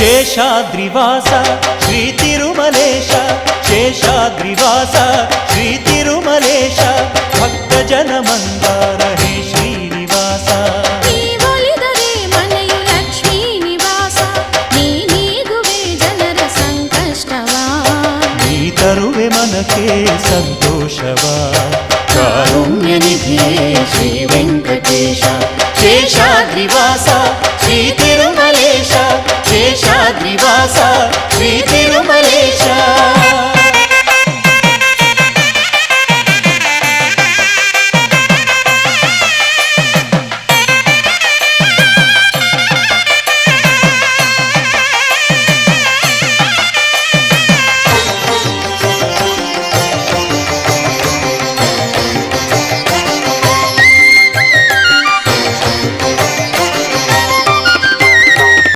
ಶೇಷಾದ್ರಿವಾಸ ಶ್ರೀ ತಿರುಮಲೇಶ ಶೇಷಾದ್ರಿವಾಸ ಶ್ರೀ ತಿರುಮಲೇಶ ಭಕ್ತ ಜನ ಮಂದಾರ ಹೇ ಶ್ರೀನಿವಾಸ ನೀವೊಲಿದರೆ ಮನೆಯು ಲಕ್ಷ್ಮೀ ನಿವಾಸ ನೀ ನೀಗುವೆ ಜನರ ಸಂಕಷ್ಟವ ನೀ ತರುವೆ ಮನಕ್ಕೆ ಸಂತೋಷವಾ